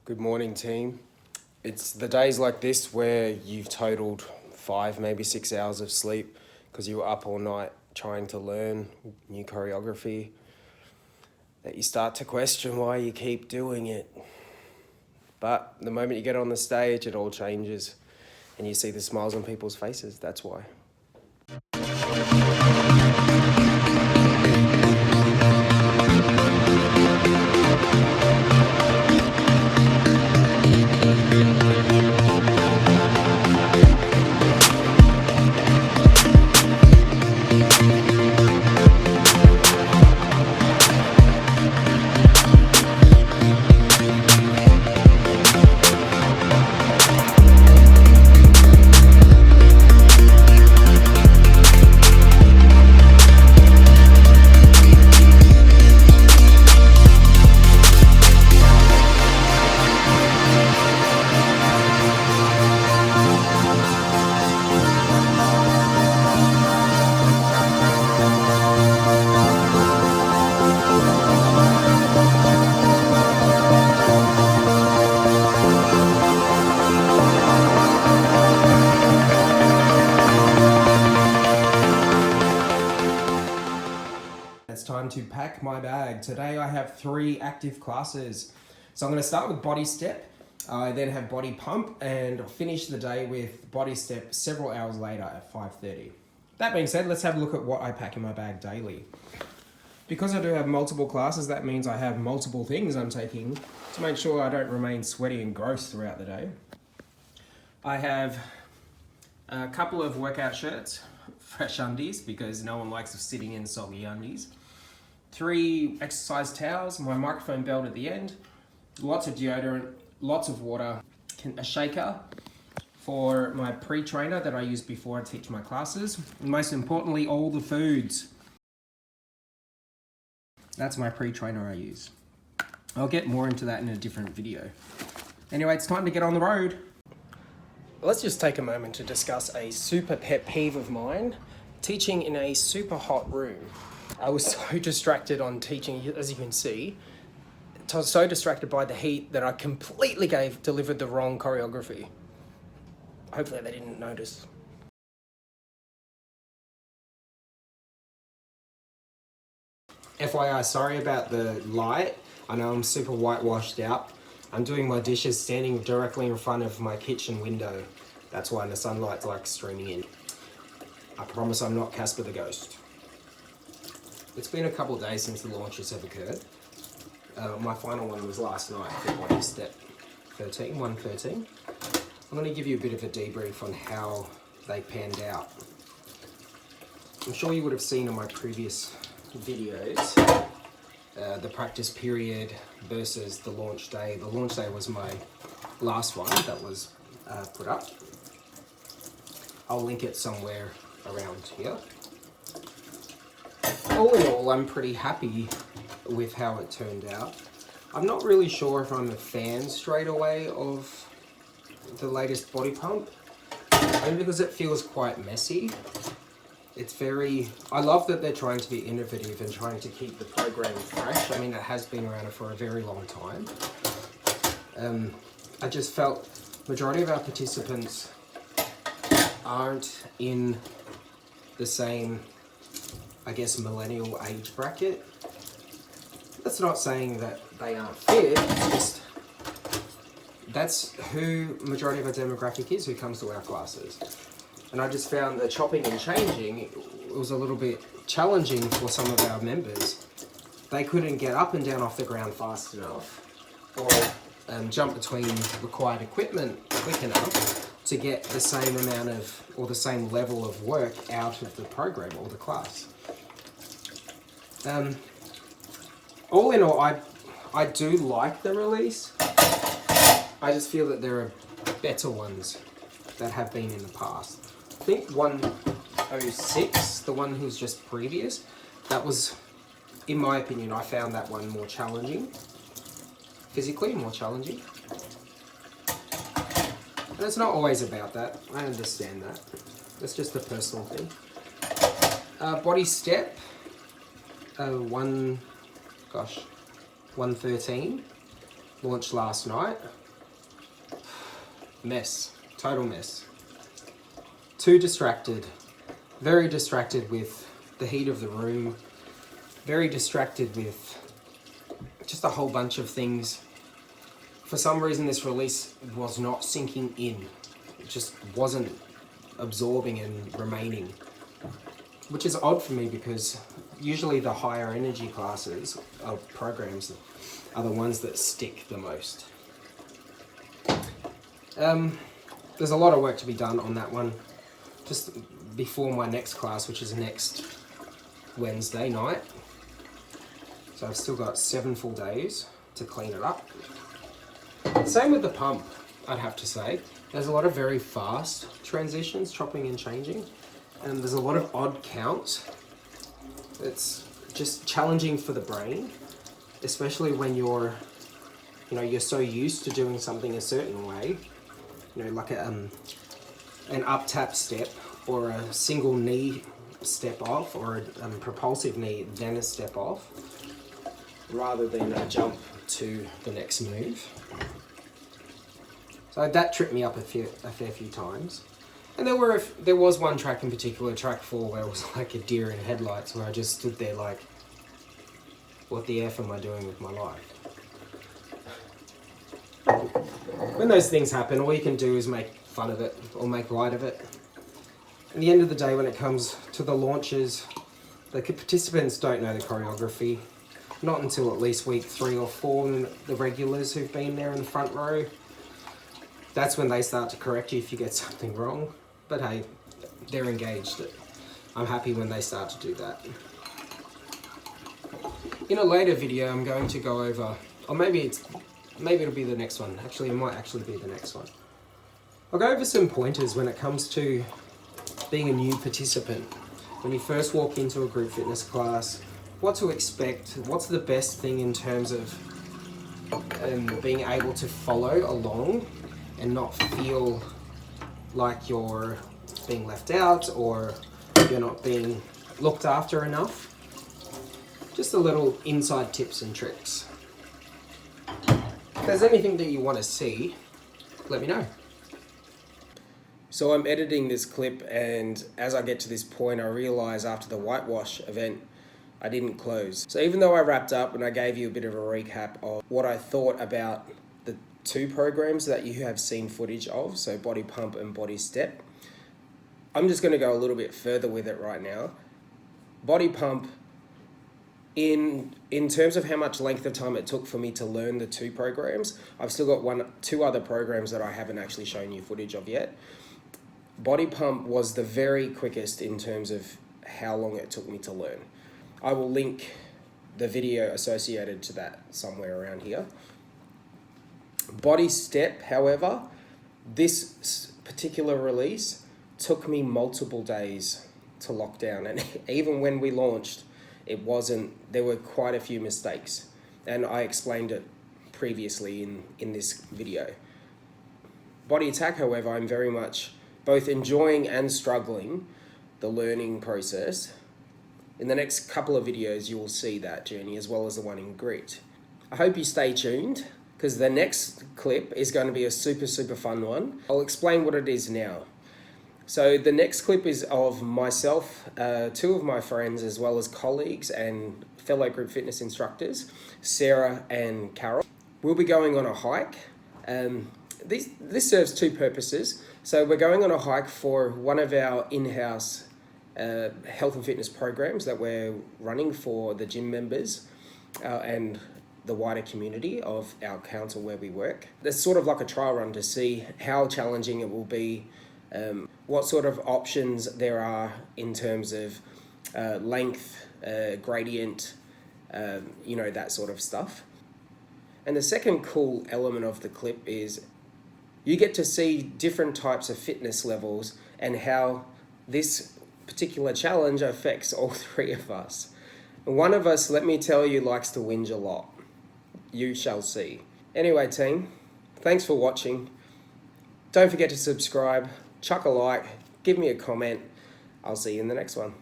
Good morning, team. It's the days like this where you've totaled 5, maybe 6 hours of sleep because you were up all night trying to learn new choreography, that you start to question why you keep doing it. But the moment you get on the stage, it all changes and you see the smiles on people's faces. That's why. It's time to pack my bag. Today I have 3 active classes. So I'm going to start with body step. I then have body pump and finish the day with body step several hours later at 5:30. That being said, let's have a look at what I pack in my bag daily. Because I do have multiple classes, that means I have multiple things I'm taking to make sure I don't remain sweaty and gross throughout the day. I have a couple of workout shirts, fresh undies, because no one likes sitting in soggy undies. 3 exercise towels, my microphone belt at the end, lots of deodorant, lots of water, a shaker for my pre-trainer that I use before I teach my classes, and most importantly, all the foods. That's my pre-trainer I use. I'll get more into that in a different video. Anyway, it's time to get on the road. Let's just take a moment to discuss a super pet peeve of mine, teaching in a super hot room. I was so distracted on teaching, as you can see, so distracted by the heat that I completely delivered the wrong choreography. Hopefully they didn't notice. FYI, sorry about the light. I know I'm super whitewashed out. I'm doing my dishes standing directly in front of my kitchen window. That's why the sunlight's like streaming in. I promise I'm not Casper the Ghost. It's been a couple of days since the launches have occurred. My final one was last night for body step 113. I'm going to give you a bit of a debrief on how they panned out. I'm sure you would have seen in my previous videos the practice period versus the launch day. The launch day was my last one that was put up. I'll link it somewhere around here. All in all, I'm pretty happy with how it turned out. I'm not really sure if I'm a fan straight away of the latest body pump, only because it feels quite messy. I love that they're trying to be innovative and trying to keep the program fresh. I mean, it has been around for a very long time. I just felt majority of our participants aren't in the same, I guess, millennial age bracket. That's not saying that they aren't fit, it's just that's who majority of our demographic is who comes to our classes. And I just found the chopping and changing, it was a little bit challenging for some of our members. They couldn't get up and down off the ground fast enough or jump between required equipment quick enough to get the same amount of, or the same level of work out of the program or the class. All in all, I do like the release. I just feel that there are better ones that have been in the past. I think 106, the one who's just previous, that was, in my opinion, I found that one more challenging. Physically more challenging. And it's not always about that. I understand that. That's just a personal thing. Body step, 113. Launched last night. Mess. Total mess. Too distracted. Very distracted with the heat of the room. Very distracted with just a whole bunch of things. For some reason this release was not sinking in. It just wasn't absorbing and remaining. Which is odd for me because usually the higher energy classes of programs are the ones that stick the most. There's a lot of work to be done on that one. Just before my next class, which is next Wednesday night. So I've still got 7 full days to clean it up. Same with the pump, I'd have to say. There's a lot of very fast transitions, chopping and changing. And there's a lot of odd counts. It's just challenging for the brain, especially when you're so used to doing something a certain way, like an up tap step or a single knee step off or a propulsive knee then a step off, rather than a jump to the next move. So that tripped me up a fair few times. And there was one track in particular, track 4, where it was like a deer in headlights, where I just stood there like, what the F am I doing with my life? When those things happen, all you can do is make fun of it or make light of it. At the end of the day, when it comes to the launches, the participants don't know the choreography. Not until at least week 3 or 4, and the regulars who've been there in the front row. That's when they start to correct you if you get something wrong. But hey, they're engaged. I'm happy when they start to do that. In a later video, I'm going to go over, or maybe it'll be the next one. Actually, it might actually be the next one. I'll go over some pointers when it comes to being a new participant. When you first walk into a group fitness class, what to expect, what's the best thing in terms of being able to follow along and not feel like you're being left out or you're not being looked after enough. Just a little inside tips and tricks. If there's anything that you want to see, let me know. So I'm editing this clip, and as I get to this point, I realize after the whitewash event, I didn't close. So even though I wrapped up and I gave you a bit of a recap of what I thought about the 2 programs that you have seen footage of, so Body Pump and Body Step, I'm just going to go a little bit further with it right now. Body Pump, in terms of how much length of time it took for me to learn the 2 programs, I've still got 2 other programs that I haven't actually shown you footage of yet. Body Pump was the very quickest in terms of how long it took me to learn. I will link the video associated to that somewhere around here. Body Step, however, this particular release took me multiple days to lock down, and even when we launched, there were quite a few mistakes, and I explained it previously in this video. Body Attack, however, I'm very much both enjoying and struggling the learning process. In the next couple of videos, you will see that journey as well as the one in Grit. I hope you stay tuned, because the next clip is going to be a super, super fun one. I'll explain what it is now. So the next clip is of myself, 2 of my friends, as well as colleagues and fellow group fitness instructors, Sarah and Carol. We'll be going on a hike. This serves 2 purposes. So we're going on a hike for one of our in-house health and fitness programs that we're running for the gym members and the wider community of our council where we work. It's sort of like a trial run to see how challenging it will be, what sort of options there are in terms of length, gradient, that sort of stuff. And the second cool element of the clip is you get to see different types of fitness levels and how this particular challenge affects all 3 of us. One of us, let me tell you, likes to whinge a lot. You shall see. Anyway, team, thanks for watching. Don't forget to subscribe, chuck a like, give me a comment. I'll see you in the next one.